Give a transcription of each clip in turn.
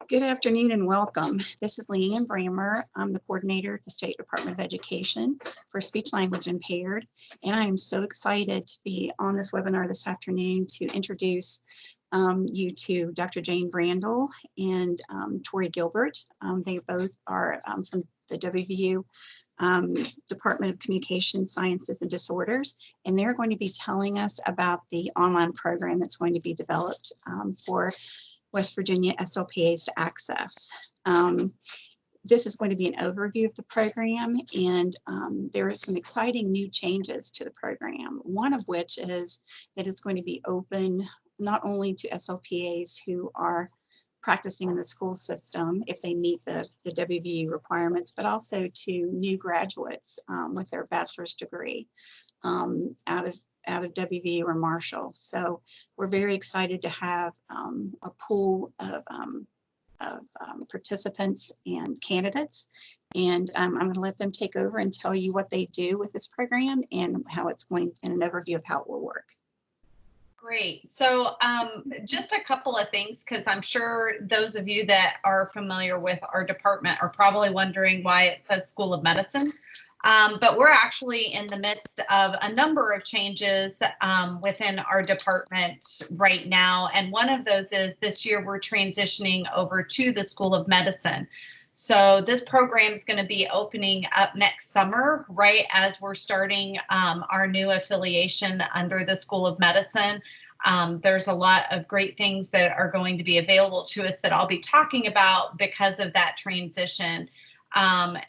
Good afternoon and welcome. This is Leanne Brammer. I'm the coordinator at the State Department of Education for Speech Language Impaired, and I am so excited to be on this webinar this afternoon to introduce you to Dr. Jane Brandel and Tori Gilbert. They both are from the WVU Department of Communication Sciences and Disorders, and they're going to be telling us about the online program that's going to be developed for West Virginia SLPAs to access. This is going to be an overview of the program, and there are some exciting new changes to the program, one of which is that it's going to be open not only to SLPAs who are practicing in the school system if they meet the WVU requirements, but also to new graduates with their bachelor's degree out of WVU or Marshall. So we're very excited to have a pool of participants and candidates. And I'm going to let them take over and tell you what they do with this program and how it's going, and an overview of how it will work. Great. So just a couple of things, because I'm sure those of you that are familiar with our department are probably wondering why it says School of Medicine. But we're actually in the midst of a number of changes within our department right now. And one of those is this year we're transitioning over to the School of Medicine. So this program is going to be opening up next summer, right as we're starting our new affiliation under the School of Medicine. There's a lot of great things that are going to be available to us that I'll be talking about because of that transition.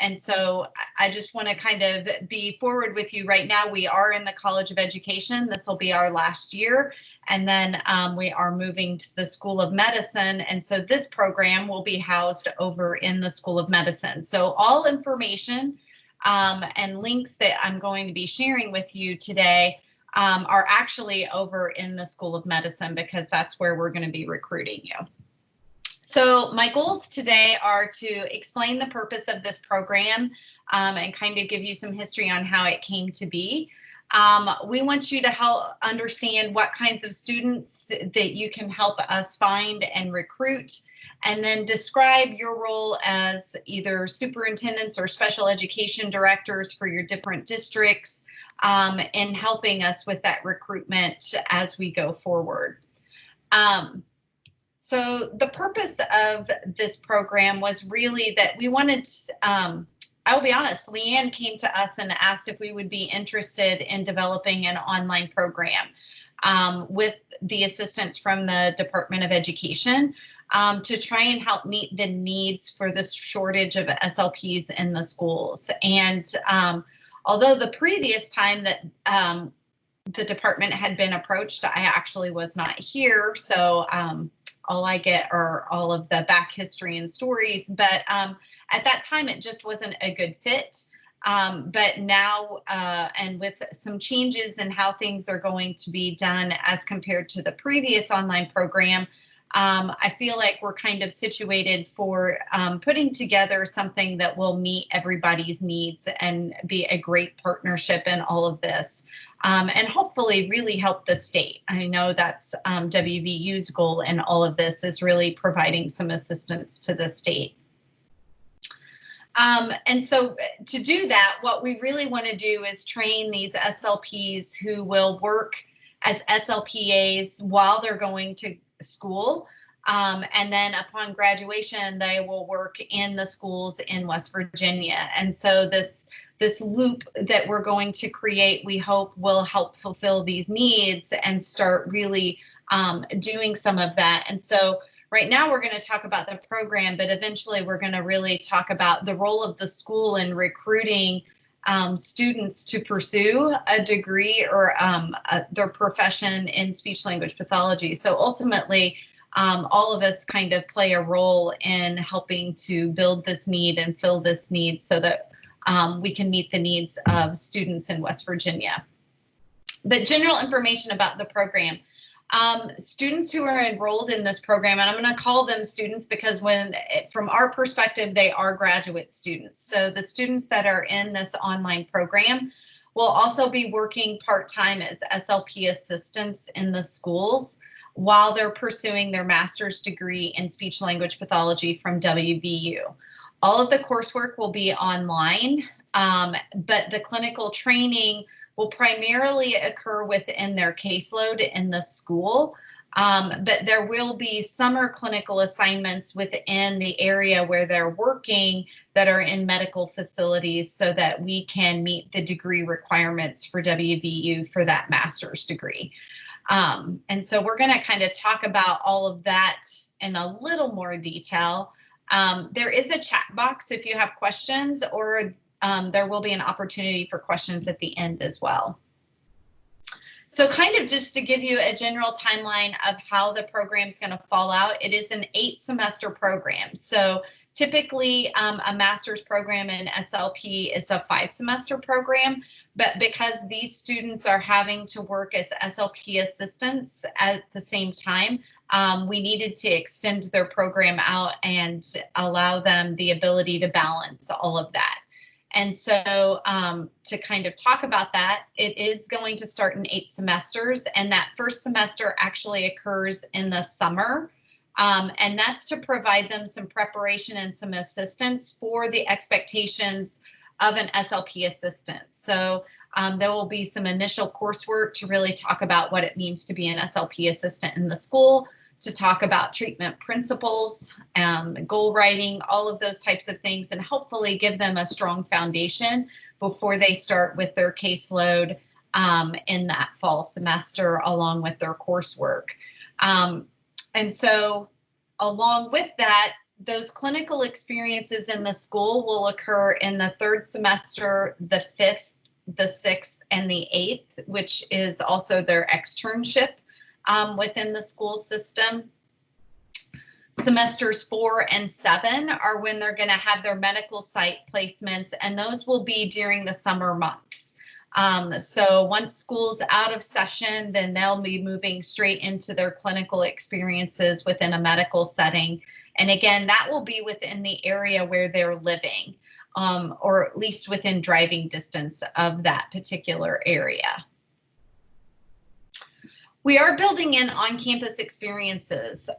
And so I just want to kind of be forward with you right now. We are in the College of Education. This will be our last year. And then we are moving to the School of Medicine. And so this program will be housed over in the School of Medicine. So all information and links that I'm going to be sharing with you today are actually over in the School of Medicine, because that's where we're going to be recruiting you. So my goals today are to explain the purpose of this program and kind of give you some history on how it came to be. We want you to help understand what kinds of students that you can help us find and recruit, and then describe your role as either superintendents or special education directors for your different districts in helping us with that recruitment as we go forward. So the purpose of this program was really that we wanted, I'll be honest, Leanne came to us and asked if we would be interested in developing an online program with the assistance from the Department of Education to try and help meet the needs for this shortage of SLPs in the schools. And although the previous time that the department had been approached, I actually was not here. So all I get are all of the back history and stories, but at that time it just wasn't a good fit. But now, and with some changes in how things are going to be done as compared to the previous online program, I feel like we're kind of situated for putting together something that will meet everybody's needs and be a great partnership in all of this. And hopefully really help the state. I know that's WVU's goal in all of this, is really providing some assistance to the state. And so to do that, what we really want to do is train these SLPs who will work as SLPAs while they're going to school. And then upon graduation, they will work in the schools in West Virginia. And so this loop that we're going to create, we hope will help fulfill these needs and start really doing some of that. And so right now we're going to talk about the program, but eventually we're going to really talk about the role of the school in recruiting students to pursue a degree or their profession in speech language pathology. So ultimately, all of us kind of play a role in helping to build this need and fill this need so that we can meet the needs of students in West Virginia. But general information about the program. Students who are enrolled in this program, and I'm going to call them students because from our perspective, they are graduate students. So the students that are in this online program will also be working part-time as SLP assistants in the schools. while they're pursuing their master's degree in speech language pathology from WVU. All of the coursework will be online, but the clinical training will primarily occur within their caseload in the school. But there will be summer clinical assignments within the area where they're working that are in medical facilities so that we can meet the degree requirements for WVU for that master's degree. And so we're going to kind of talk about all of that in a little more detail. There is a chat box if you have questions, or there will be an opportunity for questions at the end as well. So kind of just to give you a general timeline of how the program is going to fall out, it is an 8-semester program. So typically a master's program in SLP is a 5-semester program, but because these students are having to work as SLP assistants at the same time, we needed to extend their program out and allow them the ability to balance all of that. And so to kind of talk about that, it is going to start in 8 semesters, and that first semester actually occurs in the summer. And that's to provide them some preparation and some assistance for the expectations of an SLP assistant. So there will be some initial coursework to really talk about what it means to be an SLP assistant in the school, to talk about treatment principles, goal writing, all of those types of things, and hopefully give them a strong foundation before they start with their caseload in that fall semester, along with their coursework. And so along with that, those clinical experiences in the school will occur in the 3rd semester, the 5th, the 6th, and the 8th, which is also their externship within the school system. Semesters 4 and 7 are when they're going to have their medical site placements, and those will be during the summer months. So once school's out of session, then they'll be moving straight into their clinical experiences within a medical setting. And again, that will be within the area where they're living, or at least within driving distance of that particular area. We are building in on-campus experiences.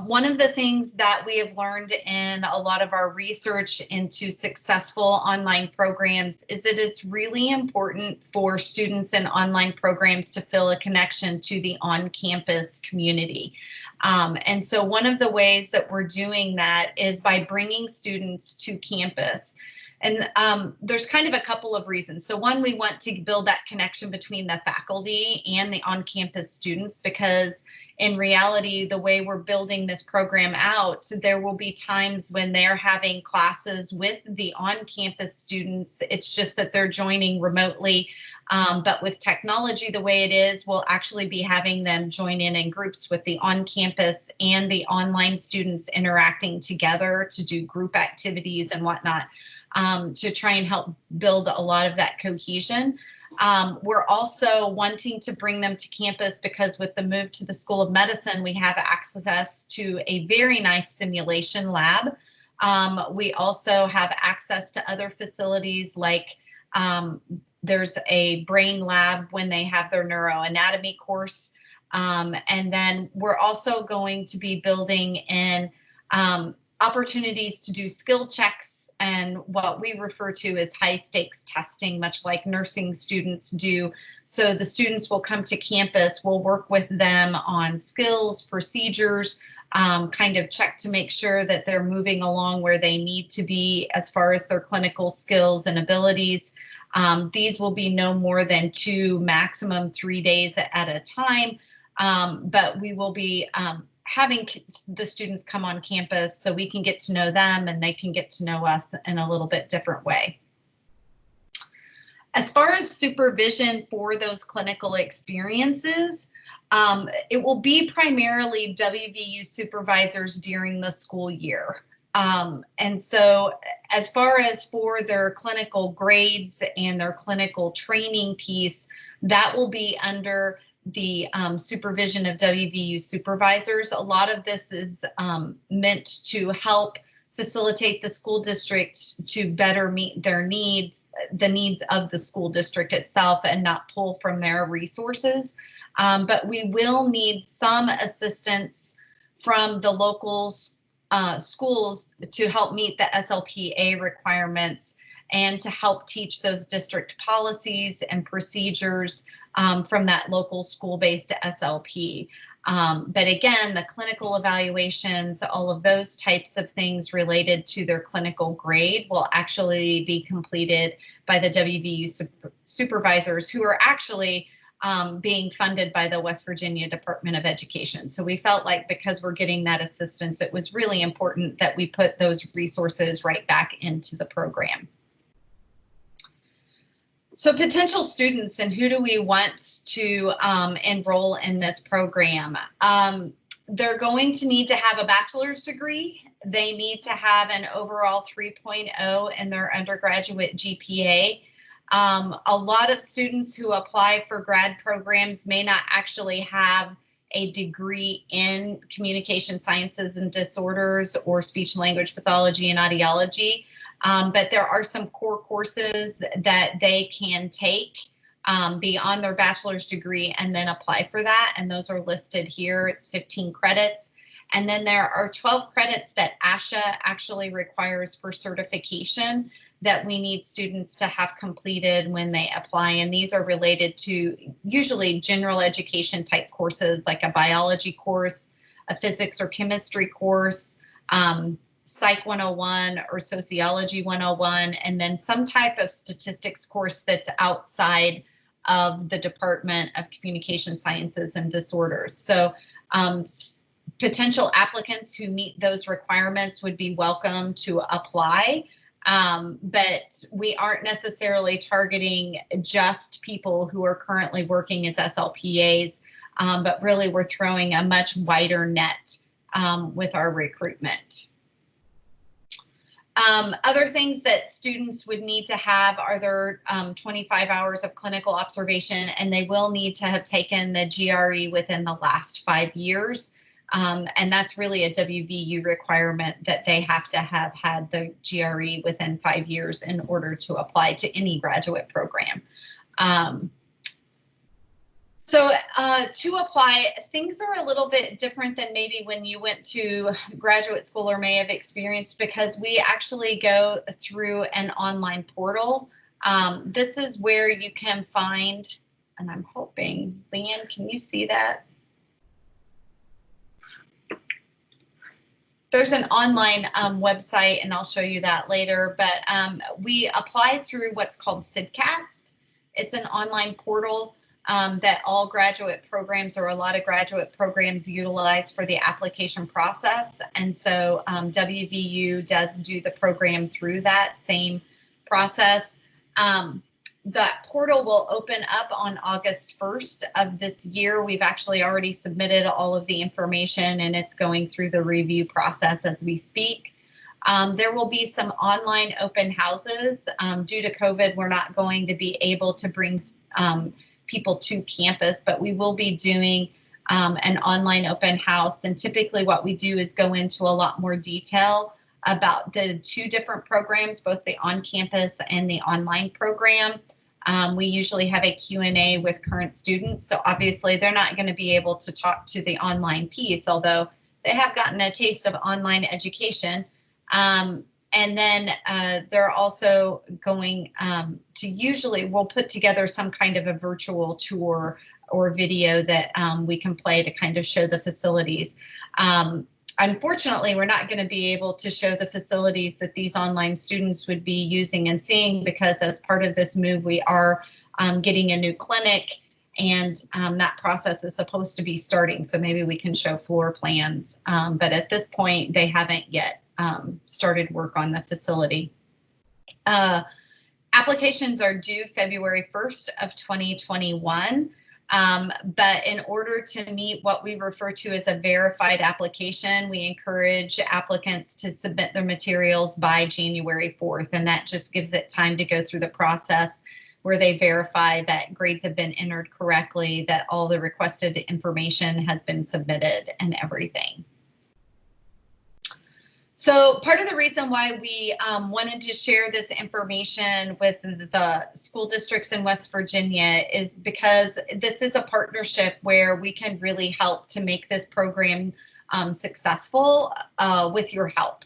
One of the things that we have learned in a lot of our research into successful online programs is that it's really important for students in online programs to feel a connection to the on-campus community. And so one of the ways that we're doing that is by bringing students to campus. And there's kind of a couple of reasons. So one, we want to build that connection between the faculty and the on-campus students, because in reality, the way we're building this program out, there will be times when they're having classes with the on-campus students. It's just that they're joining remotely. But with technology the way it is, we'll actually be having them join in groups with the on-campus and the online students interacting together to do group activities and whatnot. To try and help build a lot of that cohesion. We're also wanting to bring them to campus because with the move to the School of Medicine, we have access to a very nice simulation lab. We also have access to other facilities like there's a brain lab when they have their neuroanatomy course. And then we're also going to be building in opportunities to do skill checks and what we refer to as high stakes testing, much like nursing students do. So the students will come to campus, we'll work with them on skills, procedures, kind of check to make sure that they're moving along where they need to be as far as their clinical skills and abilities. These will be no more than 2, maximum 3 days at a time, but we will be having the students come on campus so we can get to know them and they can get to know us in a little bit different way. As far as supervision for those clinical experiences, it will be primarily WVU supervisors during the school year. And so as far as for their clinical grades and their clinical training piece, that will be under the supervision of WVU supervisors. A lot of this is meant to help facilitate the school district to better meet their needs, the needs of the school district itself, and not pull from their resources. but we will need some assistance from the local schools to help meet the SLPA requirements and to help teach those district policies and procedures from that local school-based SLP. But again, the clinical evaluations, all of those types of things related to their clinical grade will actually be completed by the WVU supervisors, who are actually being funded by the West Virginia Department of Education. So we felt like because we're getting that assistance, it was really important that we put those resources right back into the program. So potential students, and who do we want to enroll in this program? They're going to need to have a bachelor's degree. They need to have an overall 3.0 in their undergraduate GPA. A lot of students who apply for grad programs may not actually have a degree in communication sciences and disorders or speech language pathology and audiology. But there are some core courses that they can take beyond their bachelor's degree and then apply for that. And those are listed here. It's 15 credits. And then there are 12 credits that ASHA actually requires for certification that we need students to have completed when they apply. And these are related to usually general education type courses, like a biology course, a physics or chemistry course, Psych 101 or Sociology 101, and then some type of statistics course that's outside of the Department of Communication Sciences and Disorders. So potential applicants who meet those requirements would be welcome to apply, but we aren't necessarily targeting just people who are currently working as SLPAs, but really we're throwing a much wider net with our recruitment. Other things that students would need to have are their 25 hours of clinical observation, and they will need to have taken the GRE within the last 5 years. And that's really a WVU requirement that they have to have had the GRE within 5 years in order to apply to any graduate program. So to apply, things are a little bit different than maybe when you went to graduate school or may have experienced, because we actually go through an online portal. This is where you can find, and I'm hoping, Leanne, can you see that? There's an online website, and I'll show you that later, but we apply through what's called SIDCAST. It's an online portal that all graduate programs, or a lot of graduate programs, utilize for the application process. And so WVU does do the program through that same process. That portal will open up on August 1st of this year. We've actually already submitted all of the information, and it's going through the review process as we speak. There will be some online open houses. Due to COVID, we're not going to be able to bring people to campus, but we will be doing an online open house. And typically what we do is go into a lot more detail about the two different programs, both the on-campus and the online program. We usually have a Q&A with current students. So obviously they're not going to be able to talk to the online piece, although they have gotten a taste of online education. And then they're also going to usually, we'll put together some kind of a virtual tour or video that we can play to kind of show the facilities. Unfortunately, we're not going to be able to show the facilities that these online students would be using and seeing, because as part of this move, we are getting a new clinic, and that process is supposed to be starting. So maybe we can show floor plans, but at this point, they haven't yet started work on the facility. Applications are due February 1st of 2021. But in order to meet what we refer to as a verified application, we encourage applicants to submit their materials by January 4th. And that just gives it time to go through the process where they verify that grades have been entered correctly, that all the requested information has been submitted and everything. So part of the reason why we wanted to share this information with the school districts in West Virginia is because this is a partnership where we can really help to make this program successful with your help.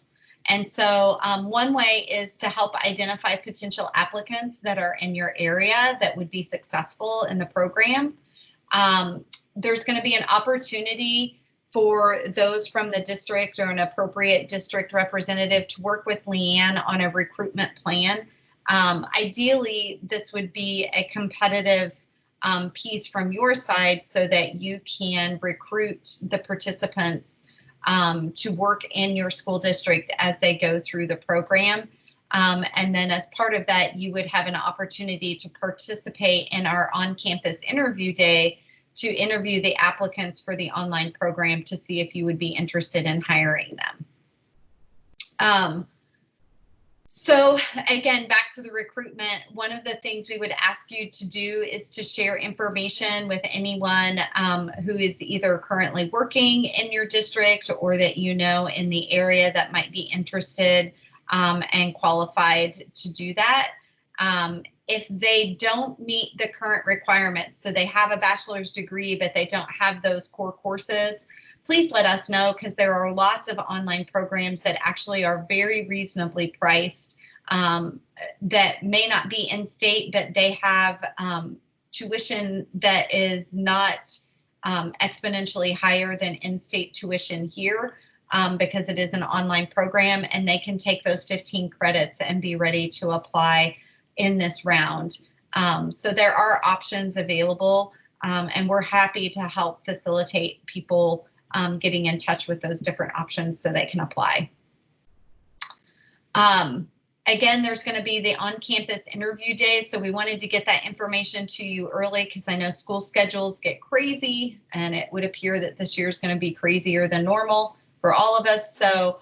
And so one way is to help identify potential applicants that are in your area that would be successful in the program. There's going to be an opportunity for those from the district or an appropriate district representative to work with Leanne on a recruitment plan. Ideally, this would be a competitive piece from your side so that you can recruit the participants to work in your school district as they go through the program. And then as part of that, you would have an opportunity to participate in our on-campus interview day to interview the applicants for the online program to see if you would be interested in hiring them. So again, back to the recruitment, one of the things we would ask you to do is to share information with anyone who is either currently working in your district or that you know in the area that might be interested and qualified to do that. If they don't meet the current requirements, so they have a bachelor's degree, but they don't have those core courses, please let us know, because there are lots of online programs that actually are very reasonably priced that may not be in state, but they have tuition that is not exponentially higher than in-state tuition here because it is an online program, and they can take those 15 credits and be ready to apply in this round. So there are options available, and we're happy to help facilitate people getting in touch with those different options so they can apply. Again, there's going to be the on-campus interview day, so we wanted to get that information to you early because I know school schedules get crazy, and it would appear that this year is going to be crazier than normal for all of us. So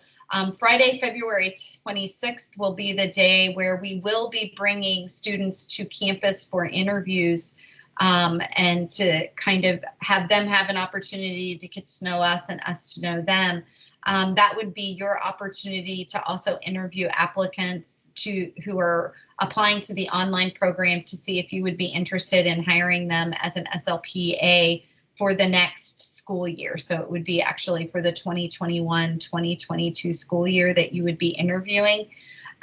Friday, February 26th will be the day where we will be bringing students to campus for interviews and to kind of have them have an opportunity to get to know us and us to know them. That would be your opportunity to also interview applicants who are applying to the online program to see if you would be interested in hiring them as an SLPA for the next school year. So it would be actually for the 2021-2022 school year that you would be interviewing.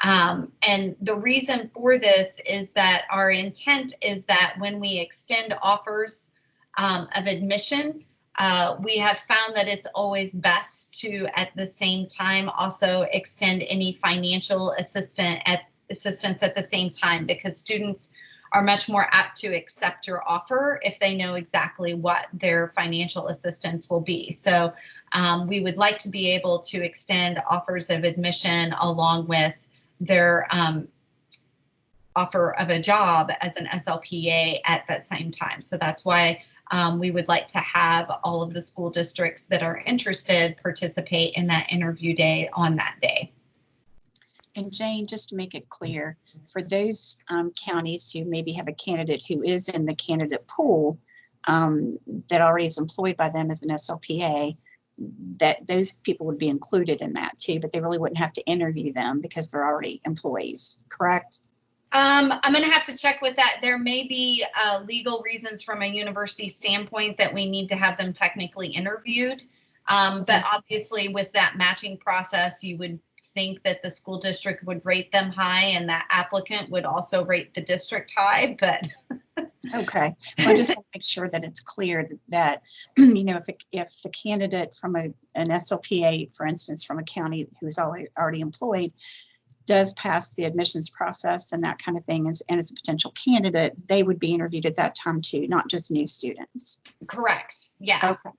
And the reason for this is that our intent is that when we extend offers of admission, we have found that it's always best to, at the same time, also extend any financial assistance at the same time, because students are much more apt to accept your offer if they know exactly what their financial assistance will be. So we would like to be able to extend offers of admission along with their offer of a job as an SLPA at that same time. So that's why we would like to have all of the school districts that are interested participate in that interview day on that day. And Jane, just to make it clear, for those counties who maybe have a candidate who is in the candidate pool that already is employed by them as an SLPA, that those people would be included in that too, but they really wouldn't have to interview them because they're already employees, correct? I'm going to have to check with that. There may be legal reasons from a university standpoint that we need to have them technically interviewed. But obviously with that matching process, you would think that the school district would rate them high and that applicant would also rate the district high, but. Okay, well, I just want to make sure that it's clear that you know, if the candidate from an SLPA, for instance, from a county who's already employed, does pass the admissions process and that kind of thing, and is a potential candidate, they would be interviewed at that time too, not just new students. Correct. Yeah. Okay.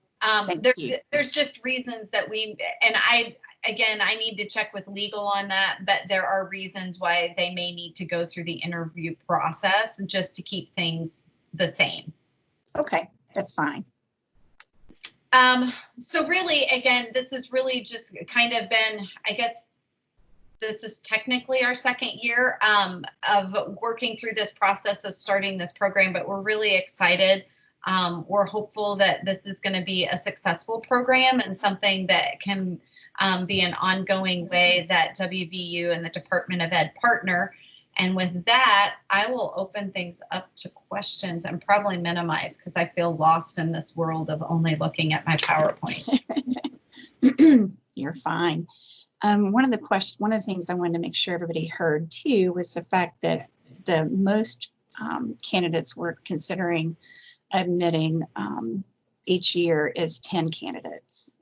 There's just reasons that I need to check with legal on that, but there are reasons why they may need to go through the interview process just to keep things the same. Okay, that's fine. So really, again, this has really just kind of been, I guess, this is technically our second year of working through this process of starting this program, but we're really excited We're hopeful that this is going to be a successful program and something that can be an ongoing way that WVU and the Department of Ed partner. And with that, I will open things up to questions and probably minimize because I feel lost in this world of only looking at my PowerPoint. You're fine. One of the things I wanted to make sure everybody heard too was the fact that the most candidates we're considering admitting each year is 10 candidates.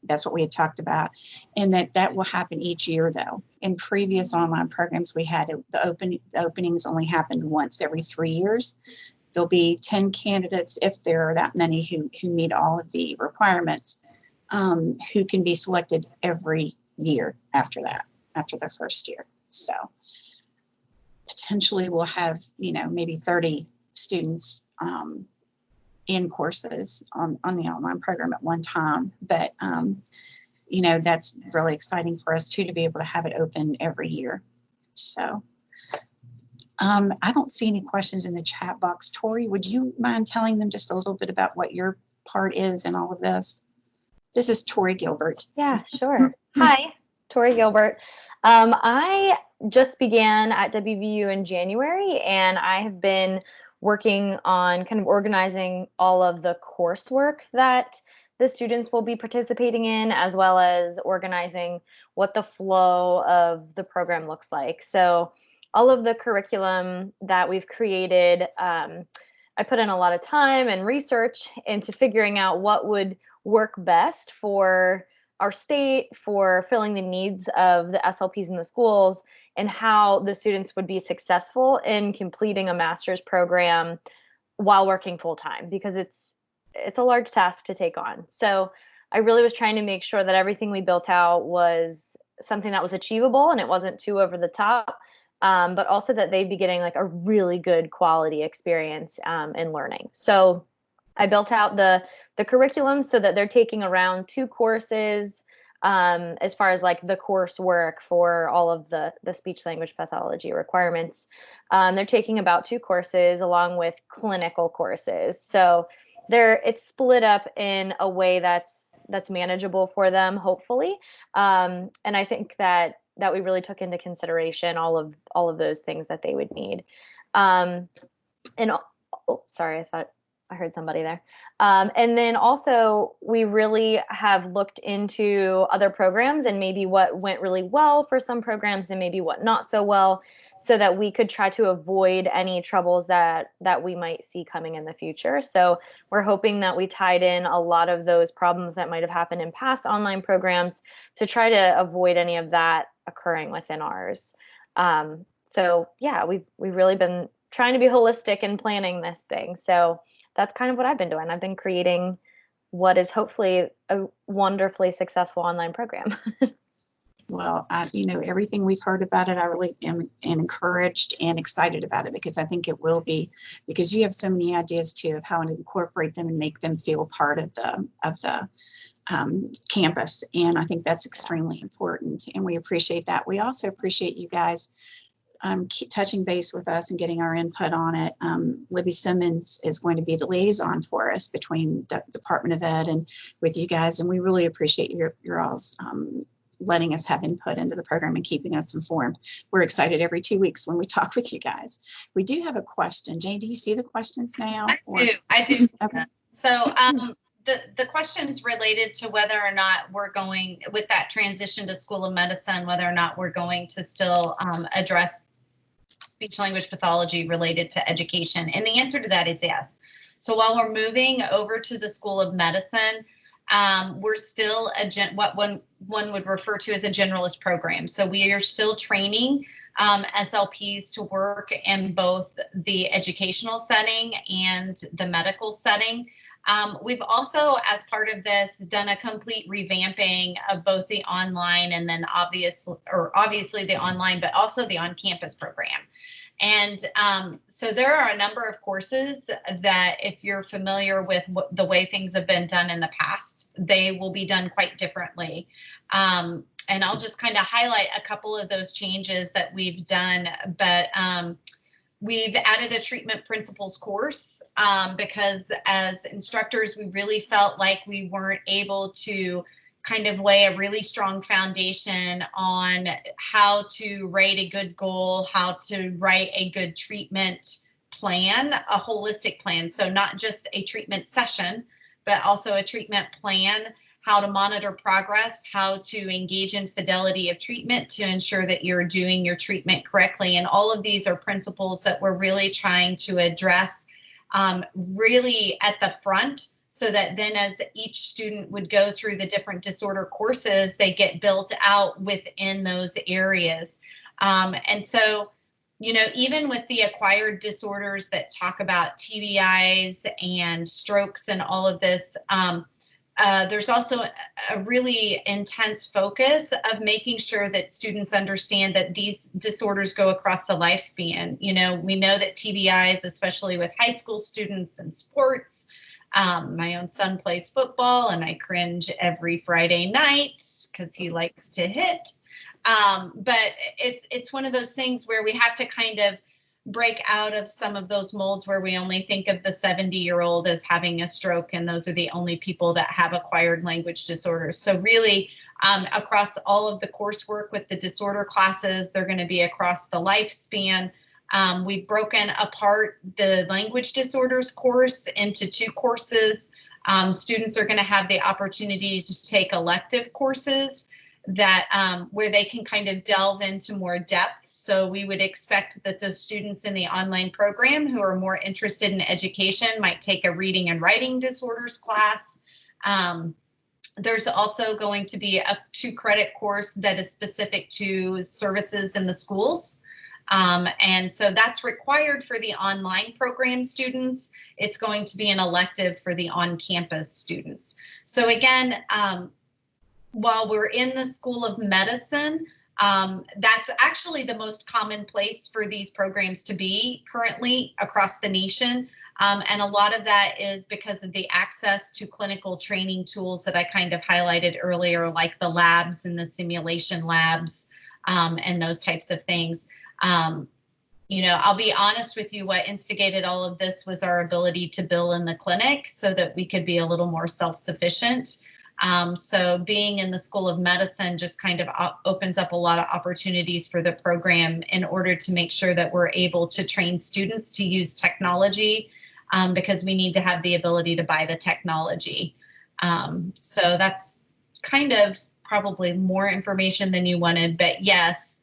That's what we had talked about, and that will happen each year though. In previous online programs we had, the openings only happened once every 3 years. There'll be 10 candidates if there are that many who meet all of the requirements, who can be selected every year after that, after the first year. So potentially we'll have, maybe 30 students in courses on the online program at one time. But, that's really exciting for us too, to be able to have it open every year. So I don't see any questions in the chat box. Tori, would you mind telling them just a little bit about what your part is in all of this? This is Tori Gilbert. Yeah, sure. Hi, Tori Gilbert. I just began at WVU in January, and I have been working on kind of organizing all of the coursework that the students will be participating in, as well as organizing what the flow of the program looks like. So all of the curriculum that we've created, I put in a lot of time and research into figuring out what would work best for our state, for filling the needs of the SLPs in the schools, and how the students would be successful in completing a master's program while working full time, because it's a large task to take on. So I really was trying to make sure that everything we built out was something that was achievable and it wasn't too over the top, but also that they'd be getting like a really good quality experience in learning. So I built out the curriculum so that they're taking around 2 courses as far as like the coursework for all of the speech language pathology requirements. They're taking about 2 courses along with clinical courses. So it's split up in a way that's manageable for them, hopefully. And I think that we really took into consideration all of those things that they would need. And sorry, I thought I heard somebody there. And then also we really have looked into other programs and maybe what went really well for some programs and maybe what not so well, so that we could try to avoid any troubles that we might see coming in the future. So we're hoping that we tied in a lot of those problems that might have happened in past online programs to try to avoid any of that occurring within ours. So yeah, we've really been trying to be holistic in planning this thing. So that's kind of what I've been doing. I've been creating what is hopefully a wonderfully successful online program. Well, everything we've heard about it, I really am encouraged and excited about it, because I think it will be, because you have so many ideas too of how to incorporate them and make them feel part of the campus. And I think that's extremely important. And we appreciate that. We also appreciate you guys keep touching base with us and getting our input on it. Libby Simmons is going to be the liaison for us between the Department of Ed and with you guys. And we really appreciate your all's letting us have input into the program and keeping us informed. We're excited every 2 weeks when we talk with you guys. We do have a question. Jane, do you see the questions now? I do. Okay. So the questions related to whether or not we're going with that transition to School of Medicine, whether or not we're going to still address speech language pathology related to education. And the answer to that is yes. So while we're moving over to the School of Medicine, we're still what one would refer to as a generalist program. So we are still training SLPs to work in both the educational setting and the medical setting. We've also, as part of this, done a complete revamping of both the online and then obviously the online, but also the on-campus program. And so there are a number of courses that, if you're familiar with the way things have been done in the past, they will be done quite differently. And I'll just kind of highlight a couple of those changes that we've done. But We've added a treatment principles course because as instructors, we really felt like we weren't able to kind of lay a really strong foundation on how to write a good goal, how to write a good treatment plan, a holistic plan. So not just a treatment session, but also a treatment plan, how to monitor progress, how to engage in fidelity of treatment to ensure that you're doing your treatment correctly. And all of these are principles that we're really trying to address really at the front, so that then as each student would go through the different disorder courses, they get built out within those areas. And so, you know, even with the acquired disorders that talk about TBIs and strokes and all of this, there's also a really intense focus of making sure that students understand that these disorders go across the lifespan. You know, we know that TBIs, especially with high school students and sports, my own son plays football and I cringe every Friday night because he likes to hit. But it's one of those things where we have to kind of break out of some of those molds where we only think of the 70-year-old as having a stroke, and those are the only people that have acquired language disorders. So really, across all of the coursework with the disorder classes, they're going to be across the lifespan. We've broken apart the language disorders course into 2 courses. Students are going to have the opportunity to take elective courses that where they can kind of delve into more depth. So we would expect that the students in the online program who are more interested in education might take a reading and writing disorders class. There's also going to be a 2-credit course that is specific to services in the schools. And so that's required for the online program students. It's going to be an elective for the on-campus students. So again, while we're in the School of Medicine, that's actually the most common place for these programs to be currently across the nation. And a lot of that is because of the access to clinical training tools that I kind of highlighted earlier, like the labs and the simulation labs and those types of things. You know, I'll be honest with you, what instigated all of this was our ability to bill in the clinic so that we could be a little more self-sufficient. So being in the School of Medicine just kind of opens up a lot of opportunities for the program in order to make sure that we're able to train students to use technology, because we need to have the ability to buy the technology. So that's kind of probably more information than you wanted, but yes,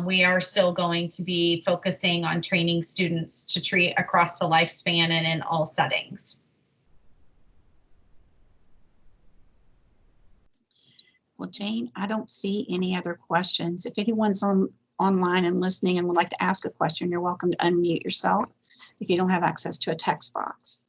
we are still going to be focusing on training students to treat across the lifespan and in all settings. Well, Jane, I don't see any other questions. If anyone's online and listening and would like to ask a question, you're welcome to unmute yourself if you don't have access to a text box.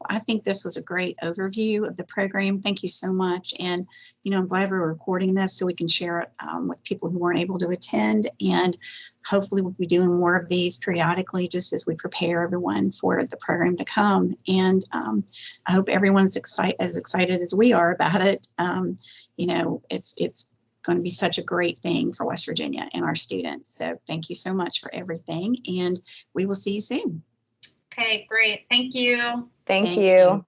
I think this was a great overview of the program. Thank you so much. And, you know, I'm glad we're recording this so we can share it with people who weren't able to attend. And hopefully we'll be doing more of these periodically just as we prepare everyone for the program to come. And I hope everyone's as excited as we are about it. You know, it's going to be such a great thing for West Virginia and our students. So thank you so much for everything. And we will see you soon. Okay, great. Thank you. Thank you.